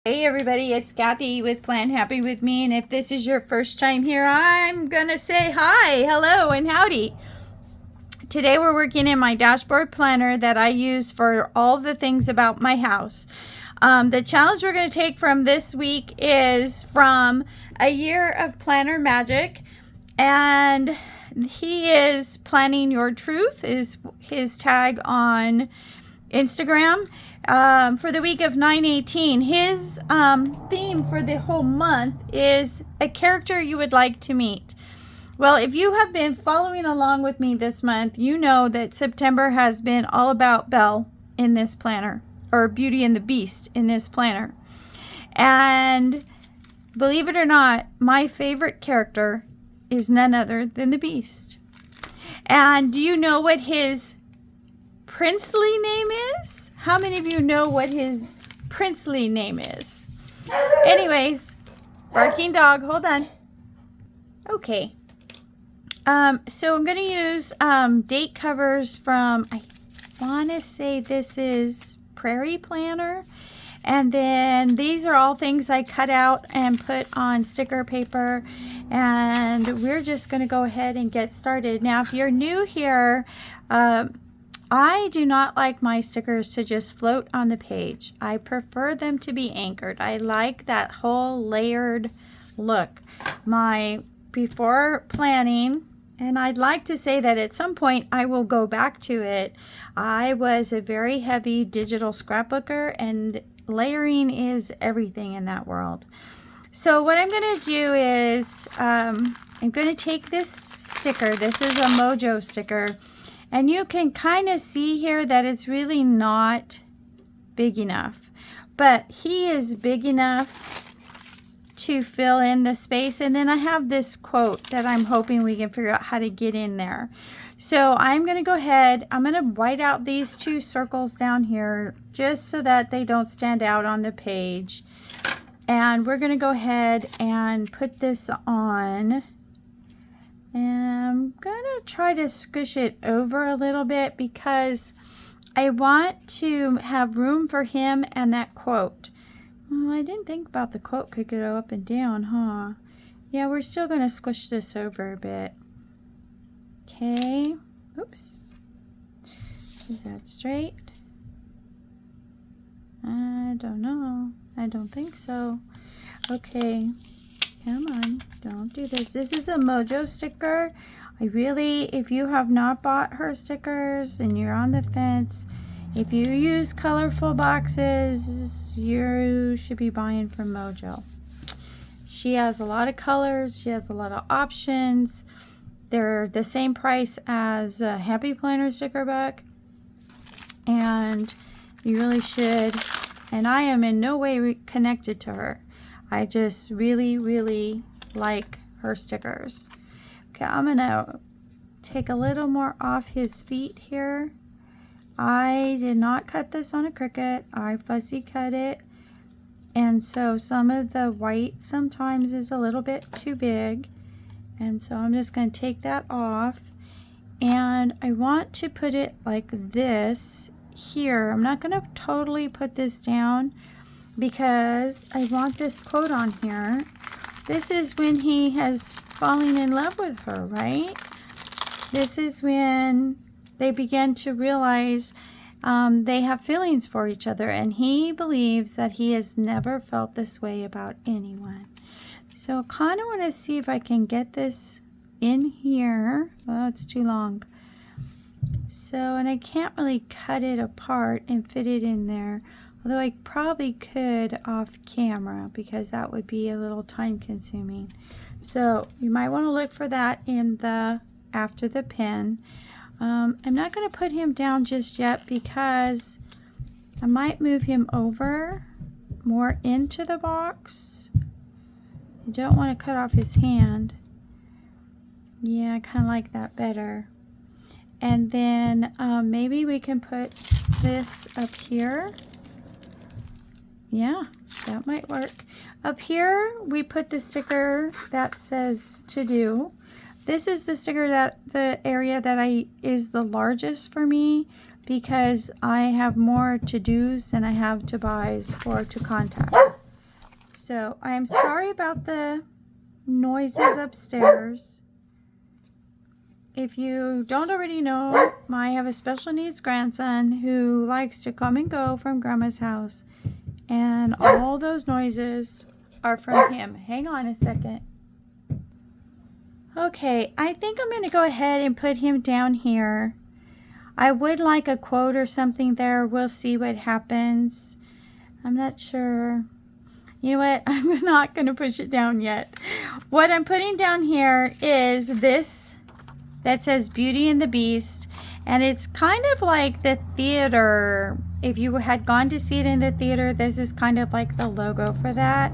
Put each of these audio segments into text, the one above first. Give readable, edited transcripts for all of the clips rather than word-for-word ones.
Hey everybody, it's Kathy with Plan Happy with me, and if this is your first time here, I'm gonna say hi, hello, and howdy. Today we're working in my dashboard planner that I use for all the things about my house. The challenge we're going to take from this week is from a year of planner magic, and he is planning your truth is his tag on Instagram. For the week of 9/18, his theme for the whole month is a character you would like to meet. Well, if you have been following along with me this month, you know that September has been all about Belle in this planner, or Beauty and the Beast in this planner. And believe it or not, my favorite character is none other than the Beast. And do you know what his princely name is? How many of you know what his princely name is? Anyways, barking dog, hold on. Okay. So I'm going to use date covers from, I want to say this is Prairie Planner. And then these are all things I cut out and put on sticker paper. And we're just going to go ahead and get started. Now, if you're new here, I do not like my stickers to just float on the page. I prefer them to be anchored. I like that whole layered look. Before planning, and I'd like to say that at some point I will go back to it, I was a very heavy digital scrapbooker, and layering is everything in that world. So what I'm going to do is I'm going to take this sticker. This is a Mojo sticker. And you can kind of see here that it's really not big enough. But he is big enough to fill in the space. And then I have this quote that I'm hoping we can figure out how to get in there. So I'm going to go ahead. I'm going to white out these two circles down here just so that they don't stand out on the page. And we're going to go ahead and put this on. And I'm going to try to squish it over a little bit because I want to have room for him and that quote. Oh, I didn't think about the quote could go up and down, huh? Yeah, we're still going to squish this over a bit. Okay. Oops. Is that straight? I don't know. I don't think so. Okay. Come on, don't do this. This is a Mojo sticker. If you have not bought her stickers and you're on the fence, if you use colorful boxes, you should be buying from Mojo. She has a lot of colors. She has a lot of options. They're the same price as a Happy Planner sticker book. And you really should. And I am in no way connected to her. I just really, really like her stickers. Okay, I'm going to take a little more off his feet here. I did not cut this on a Cricut. I fussy cut it. And so some of the white sometimes is a little bit too big. And so I'm just going to take that off. And I want to put it like this here. I'm not going to totally put this down, because I want this quote on here. This is when he has fallen in love with her, right? This is when they begin to realize they have feelings for each other, and he believes that he has never felt this way about anyone. So I kind of want to see if I can get this in here. Oh, it's too long. So, and I can't really cut it apart and fit it in there. Although I probably could off camera, because that would be a little time consuming. So you might want to look for that in the after the pen. I'm not going to put him down just yet because I might move him over more into the box. I don't want to cut off his hand. Yeah, I kind of like that better. And then maybe we can put this up here. Yeah, that might work. Up here, we put the sticker that says to do. This is the sticker that the area that is the largest for me, because I have more to-dos than I have to buys or to contacts. So I'm sorry about the noises upstairs. If you don't already know, I have a special needs grandson who likes to come and go from Grandma's house. And all those noises are from him. Hang on a second. Okay, I think I'm going to go ahead and put him down here. I would like a quote or something there. We'll see what happens. I'm not sure. You know what? I'm not going to push it down yet. What I'm putting down here is this that says Beauty and the Beast. And it's kind of like the theater. If you had gone to see it in the theater, this is kind of like the logo for that.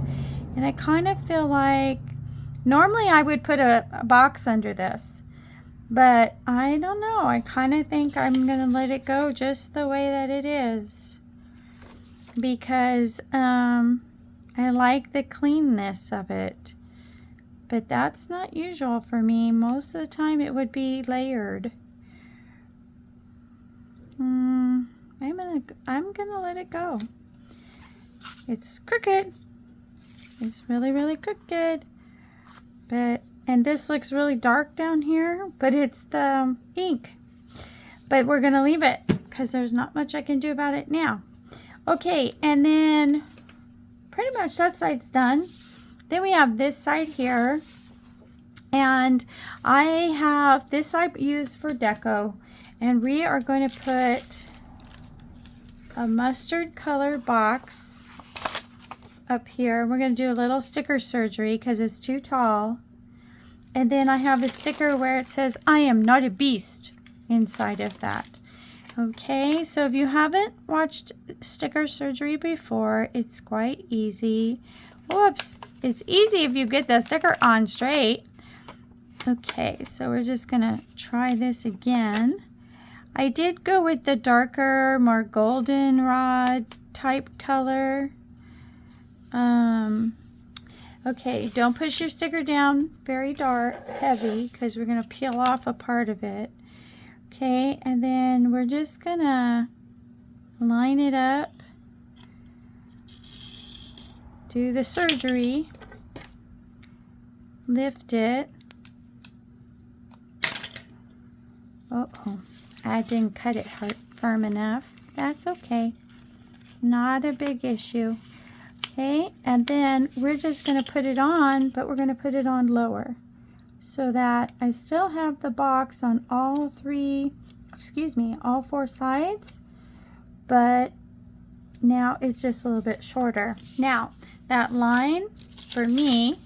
And I kind of feel like normally I would put a box under this. But I don't know. I kind of think I'm going to let it go just the way that it is. Because I like the cleanness of it. But that's not usual for me. Most of the time it would be layered. I'm gonna let it go. It's crooked. It's really, really crooked. And this looks really dark down here, but it's the ink. But we're gonna leave it because there's not much I can do about it now. Okay, and then pretty much that side's done. Then we have this side here. And I have this side used for deco. And we are going to put a mustard color box up here. We're going to do a little sticker surgery because it's too tall. And then I have a sticker where it says, I am not a beast inside of that. Okay, so if you haven't watched sticker surgery before, it's quite easy. Whoops, it's easy if you get the sticker on straight. Okay, so we're just going to try this again. I did go with the darker, more goldenrod type color. Okay, don't push your sticker down very dark, heavy, because we're going to peel off a part of it. Okay, and then we're just going to line it up. Do the surgery. Lift it. Uh-oh. I didn't cut it firm enough. That's okay. Not a big issue. Okay, and then we're just going to put it on, but we're going to put it on lower so that I still have the box on all four sides, but now it's just a little bit shorter. Now, that line, for me,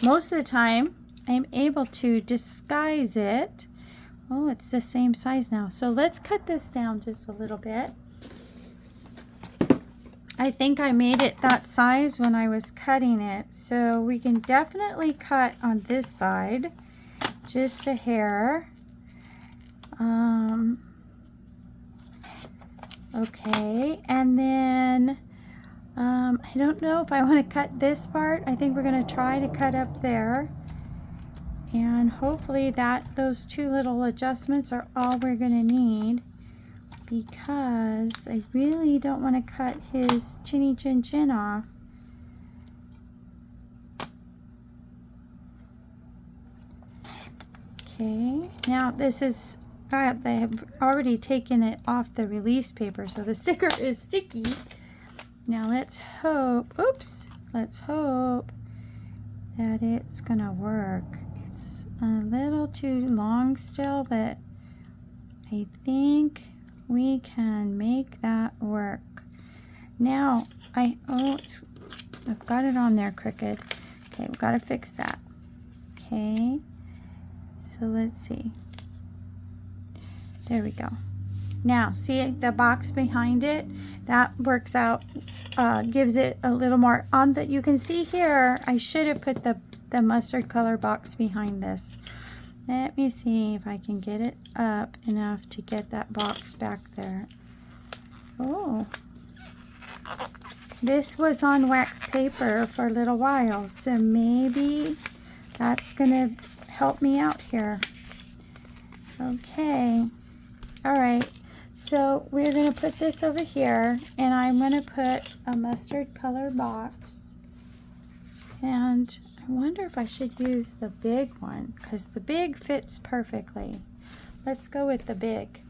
most of the time, I'm able to disguise it. Oh, it's the same size now. So let's cut this down just a little bit. I think I made it that size when I was cutting it. So we can definitely cut on this side, just a hair. Okay, and then I don't know if I want to cut this part. I think we're going to try to cut up there. And hopefully those two little adjustments are all we're going to need, because I really don't want to cut his chinny chin chin off. Okay, now this is, they have already taken it off the release paper, so the sticker is sticky. Now let's hope that it's going to work. A little too long still, but I think we can make that work. Now, I've got it on there crooked. Okay, we've got to fix that. Okay, so let's see. There we go. Now, see the box behind it? That works out, gives it a little more on that. You can see here, I should have put the mustard color box behind this. Let me see if I can get it up enough to get that box back there. Oh, this was on wax paper for a little while, so maybe that's gonna help me out here. Okay, all right, so we're gonna put this over here, and I'm gonna put a mustard color box And I wonder if I should use the big one because the big fits perfectly. Let's go with the big.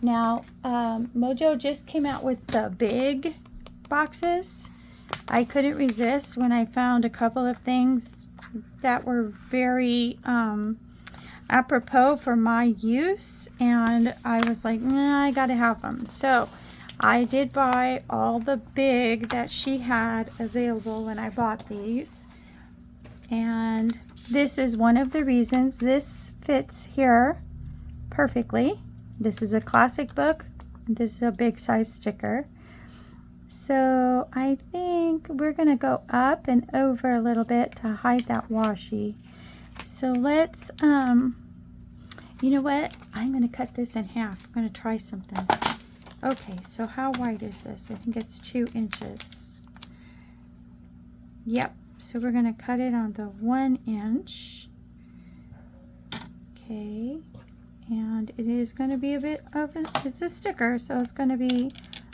Now, Mojo just came out with the big boxes. I couldn't resist when I found a couple of things that were very apropos for my use, and I was like, nah, I gotta have them. So I did buy all the big that she had available when I bought these, and this is one of the reasons this fits here perfectly. This is a classic book. This is a big size sticker. So I think we're gonna go up and over a little bit to hide that washi. So let's, you know what? I'm gonna cut this in half. I'm gonna try something. Okay, so how wide is this? I think it's 2 inches. Yep, so we're gonna cut it on the 1 inch. Okay, and it is gonna be a bit of it's a sticker, so it's gonna be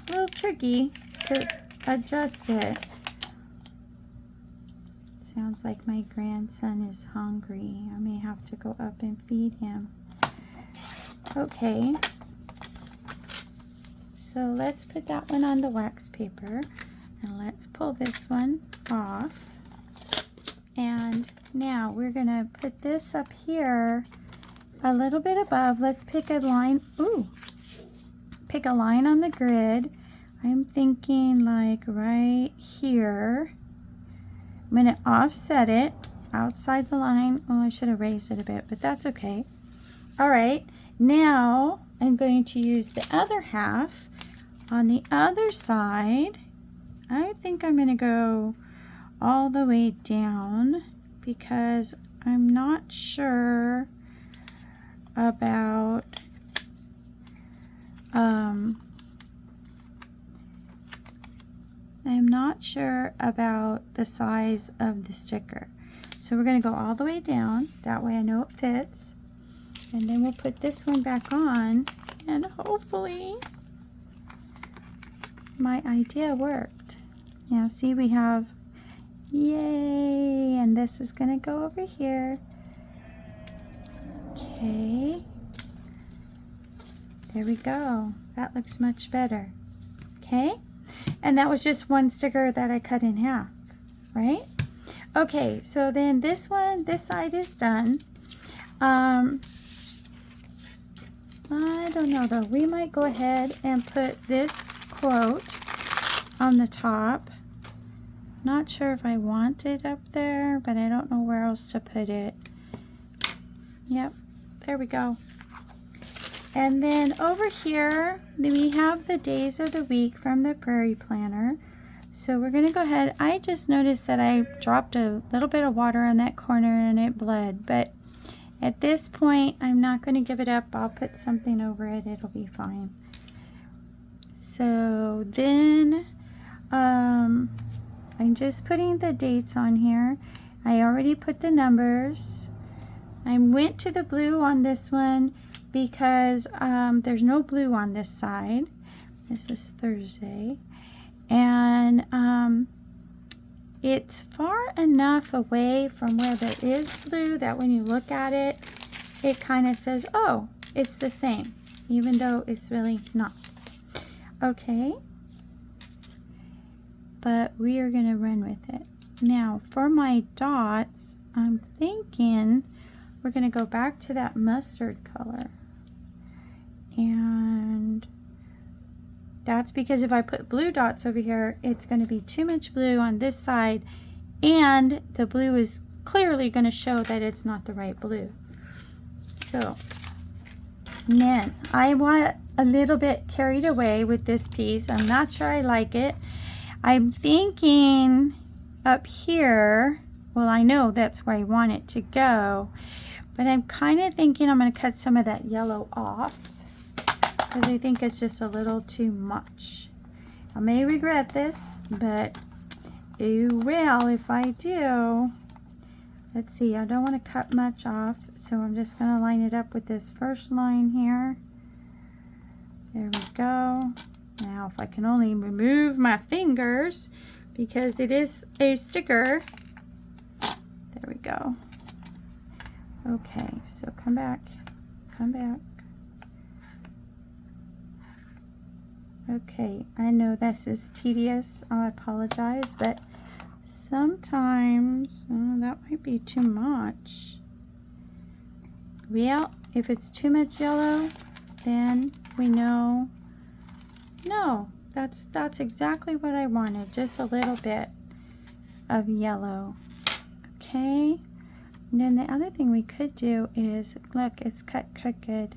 a little tricky to adjust it. Sounds like my grandson is hungry. I may have to go up and feed him. Okay, so let's put that one on the wax paper, and let's pull this one off. And now we're gonna put this up here a little bit above. Let's pick a line. Ooh, pick a line on the grid. I'm thinking like right here. I'm going to offset it outside the line. Oh, I should have raised it a bit, but that's okay. All right, now I'm going to use the other half on the other side. I think I'm going to go all the way down because I'm not sure about the size of the sticker. So we're going to go all the way down. That way I know it fits. And then we'll put this one back on, and hopefully my idea worked. Now see, we have, yay, and this is going to go over here. Okay. There we go. That looks much better. Okay. And that was just one sticker that I cut in half, right? Okay, so then this one, this side is done. I don't know though. We might go ahead and put this quote on the top. Not sure if I want it up there, but I don't know where else to put it. Yep, there we go. And then over here, we have the days of the week from the Prairie Planner. So we're going to go ahead. I just noticed that I dropped a little bit of water on that corner and it bled. But at this point, I'm not going to give it up. I'll put something over it. It'll be fine. So then I'm just putting the dates on here. I already put the numbers. I went to the blue on this one because there's no blue on this side. This is Thursday. And it's far enough away from where there is blue that when you look at it, it kind of says, oh, it's the same, even though it's really not. Okay. But we are going to run with it. Now, for my dots, I'm thinking we're going to go back to that mustard color. And that's because if I put blue dots over here, it's going to be too much blue on this side, and the blue is clearly going to show that it's not the right blue. So then I want a little bit carried away with this piece. I'm not sure I like it. I'm thinking up here, well, I know that's where I want it to go, but I'm kind of thinking I'm going to cut some of that yellow off because I think it's just a little too much. I may regret this, but you will if I do. Let's see, I don't want to cut much off, so I'm just going to line it up with this first line here. There we go. Now, if I can only remove my fingers, because it is a sticker, There we go. Okay, so come back. Come back. Okay, I know this is tedious. I apologize, but sometimes that might be too much. Well, if it's too much yellow, then we know. No, that's exactly what I wanted. Just a little bit of yellow. Okay. And then the other thing we could do is, look, it's cut crooked.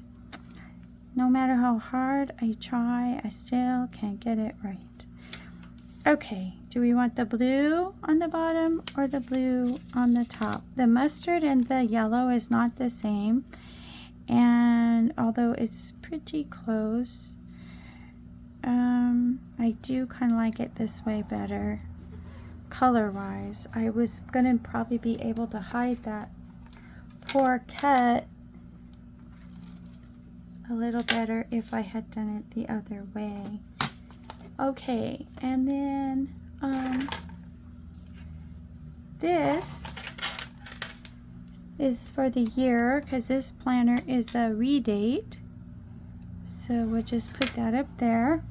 No matter how hard I try, I still can't get it right. Okay, do we want the blue on the bottom or the blue on the top? The mustard and the yellow is not the same, and although it's pretty close, I do kind of like it this way better. Color-wise, I was going to probably be able to hide that poor cut a little better if I had done it the other way. Okay, and then this is for the year because this planner is a redate. So we'll just put that up there.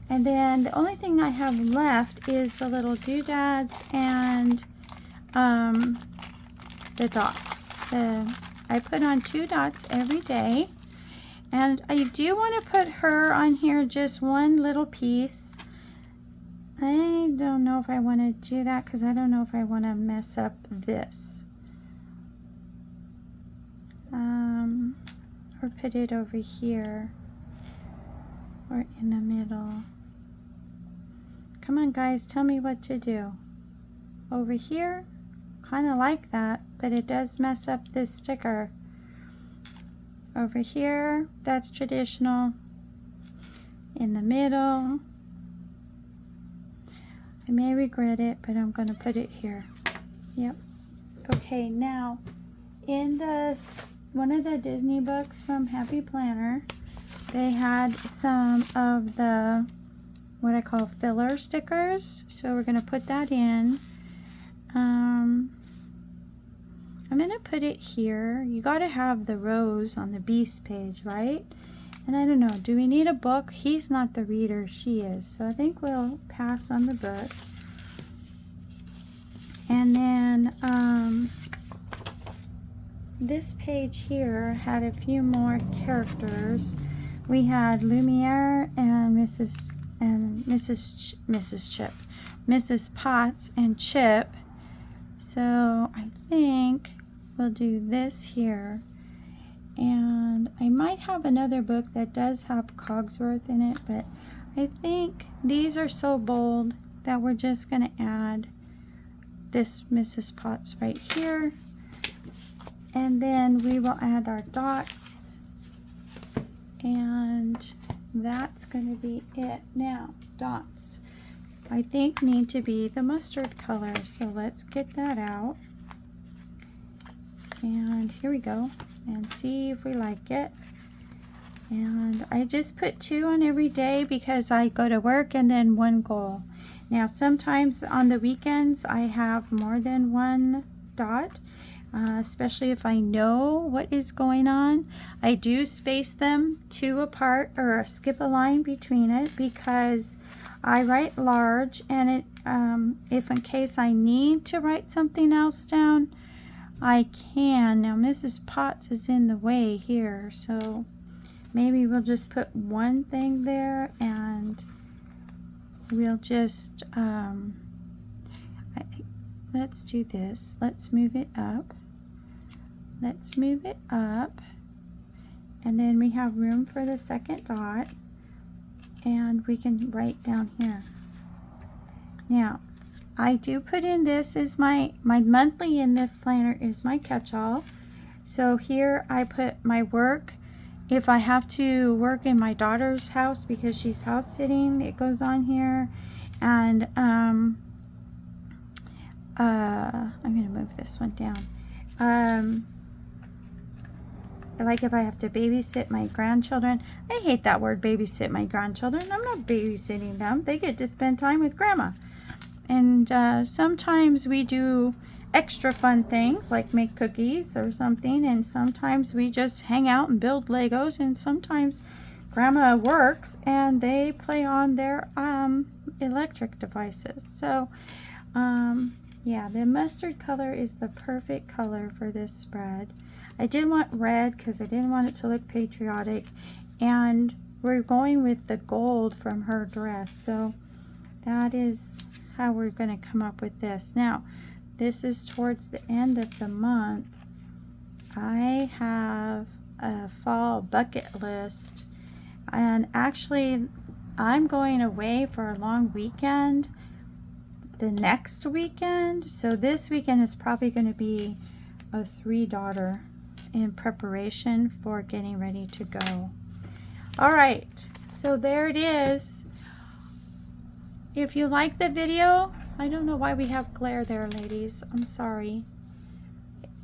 And then the only thing I have left is the little doodads and the dots. I put on 2 dots every day. And I do want to put her on here, just one little piece. I don't know if I want to do that because I don't know if I want to mess up this. Or put it over here. Or in the middle. Come on guys, tell me what to do. Over here, kind of like that, but it does mess up this sticker. Over here, that's traditional. In the middle, I may regret it, but I'm going to put it here. Yep. Okay, now, in one of the Disney books from Happy Planner, they had some of the what I call filler stickers, so we're going to put that in. I'm going to put it here. You got to have the rose on the Beast page, right? And I don't know, do we need a book? He's not the reader, she is, so I think we'll pass on the book. And then this page here had a few more characters. We had Lumiere and Mrs. Potts and Chip. So I think we'll do this here. And I might have another book that does have Cogsworth in it, but I think these are so bold that we're just going to add this Mrs. Potts right here. And then we will add our dots. And that's going to be it. Now, dots, I think, need to be the mustard color. So let's get that out. And here we go. And see if we like it. And I just put 2 on every day because I go to work and then 1 goal. Now, sometimes on the weekends, I have more than 1 dot. Especially if I know what is going on. I do space them 2 apart or skip a line between it because I write large, and it if in case I need to write something else down, I can. Now Mrs. Potts is in the way here, so maybe we'll just put 1 thing there, and we'll just let's do this. Let's move it up. Let's move it up, and then we have room for the second dot, and we can write down here. Now, I do put in this is my monthly in this planner is my catch-all. So here I put my work. If I have to work in my daughter's house because she's house sitting, it goes on here. And I'm going to move this one down. Like if I have to babysit my grandchildren. I hate that word, babysit my grandchildren. I'm not babysitting them. They get to spend time with grandma. And sometimes we do extra fun things like make cookies or something, and sometimes we just hang out and build Legos, and sometimes Grandma works and they play on their electric devices. So yeah, the mustard color is the perfect color for this spread. I did want red because I didn't want it to look patriotic, and we're going with the gold from her dress, so that is how we're going to come up with this. Now, this is towards the end of the month. I have a fall bucket list, and actually I'm going away for a long weekend the next weekend, so this weekend is probably going to be a 3-daughter in preparation for getting ready to go. All right, so there it is. If you like the video, I don't know why we have glare there, ladies, I'm sorry.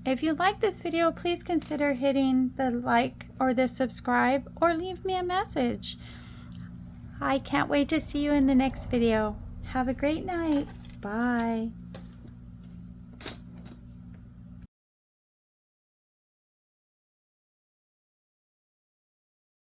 If you like this video, please consider hitting the like or the subscribe, or leave me a message. I can't wait to see you in the next video. Have a great night. Bye.